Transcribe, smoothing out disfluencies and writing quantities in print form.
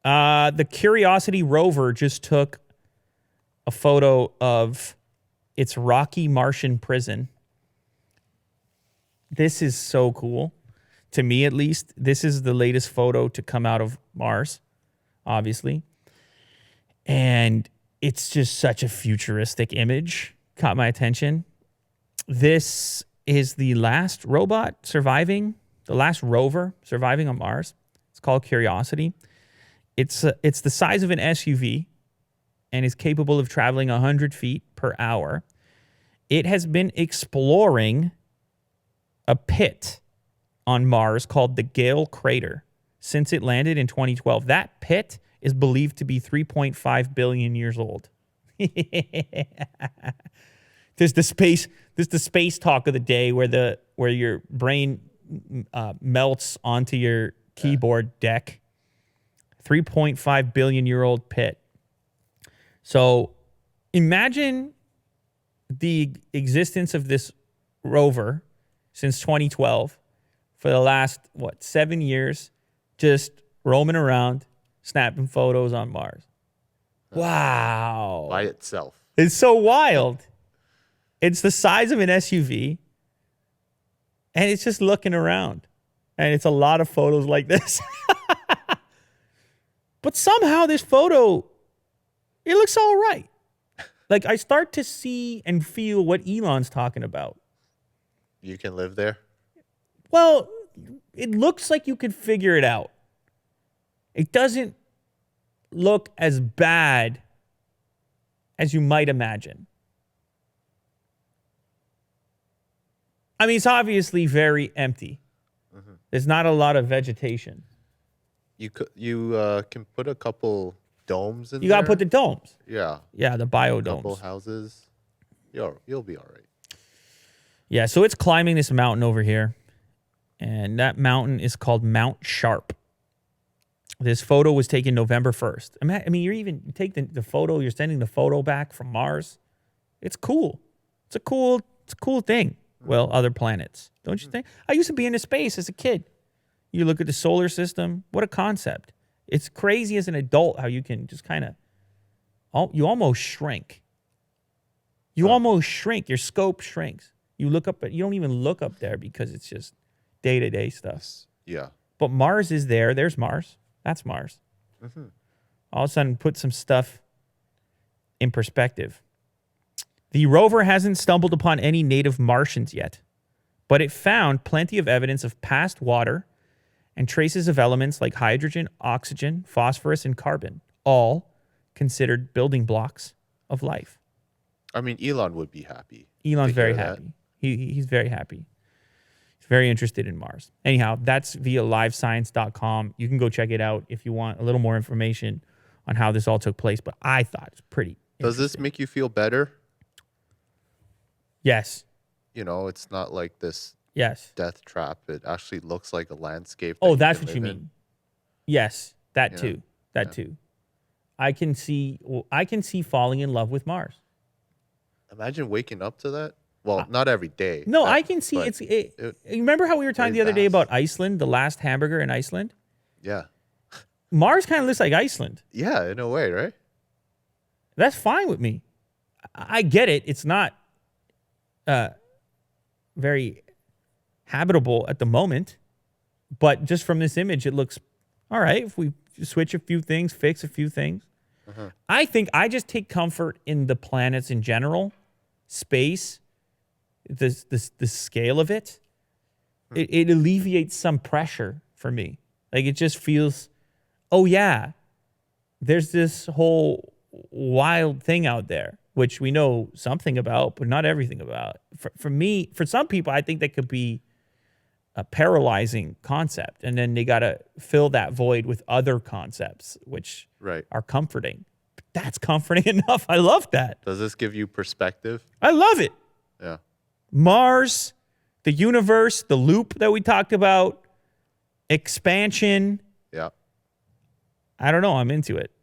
The Curiosity rover just took a photo of its rocky Martian prison. This is so cool. To me, at least, this is the latest photo to come out of Mars, obviously. And it's just such a futuristic image. Caught my attention. This is the last robot surviving, the last rover surviving on Mars. It's called Curiosity. It's the size of an SUV and is capable of traveling 100 feet per hour. It has been exploring a pit on Mars called the Gale Crater since it landed in 2012. That pit is believed to be 3.5 billion years old. There's the space talk of the day where your brain melts onto your keyboard deck. 3.5 billion year old pit. So imagine the existence of this rover since 2012 for the last, 7 years, just roaming around, snapping photos on Mars. Wow. By itself. It's so wild. It's the size of an SUV, and it's just looking around. And it's a lot of photos like this. But somehow this photo, it looks all right. Like, I start to see and feel what Elon's talking about. You can live there? Well, it looks like you could figure it out. It doesn't look as bad as you might imagine. I mean, it's obviously very empty. Mm-hmm. There's not a lot of vegetation. You can put a couple domes in there. You got to put the domes. Yeah. Yeah, the biodomes. Couple houses. You'll be all right. Yeah, so it's climbing this mountain over here. And that mountain is called Mount Sharp. This photo was taken November 1st. I mean, you take the photo, you're sending the photo back from Mars. It's cool. It's a cool thing. Well, other planets, don't you think? I used to be into space as a kid. You look at the solar system. What a concept. It's crazy as an adult how you can just kind of, you almost shrink. Almost shrink. Your scope shrinks. You look up, but you don't even look up there because it's just day-to-day stuff. Yeah. But Mars is there. There's Mars. That's Mars. Mm-hmm. All of a sudden, put some stuff in perspective. The rover hasn't stumbled upon any native Martians yet, but it found plenty of evidence of past water and traces of elements like hydrogen, oxygen, phosphorus, and carbon, all considered building blocks of life. I mean, Elon would be happy. Elon's very happy. He's very happy. He's very interested in Mars. Anyhow, that's via livescience.com. You can go check it out if you want a little more information on how this all took place, but I thought it was pretty Does this make you feel better? Yes. It's not like this death trap. It actually looks like a landscape. Oh, that's what you mean. Yes, that too. That too. I can see falling in love with Mars. Imagine waking up to that. Well, not every day. No, I can see you remember how we were talking the other day about Iceland, the last hamburger in Iceland? Yeah. Mars kind of looks like Iceland. Yeah, in a way, right? That's fine with me. I get it. It's not very habitable at the moment, but just from this image, it looks all right. If we switch a few things, fix a few things. Uh-huh. I think I just take comfort in the planets in general, space, the scale of it. It alleviates some pressure for me. Like, it just feels, oh yeah, there's this whole wild thing out there, which we know something about, but not everything about. For me, for some people, I think that could be a paralyzing concept. And then they got to fill that void with other concepts, which are comforting. But that's comforting enough. I love that. Does this give you perspective? I love it. Yeah. Mars, the universe, the loop that we talked about, expansion. Yeah. I don't know. I'm into it.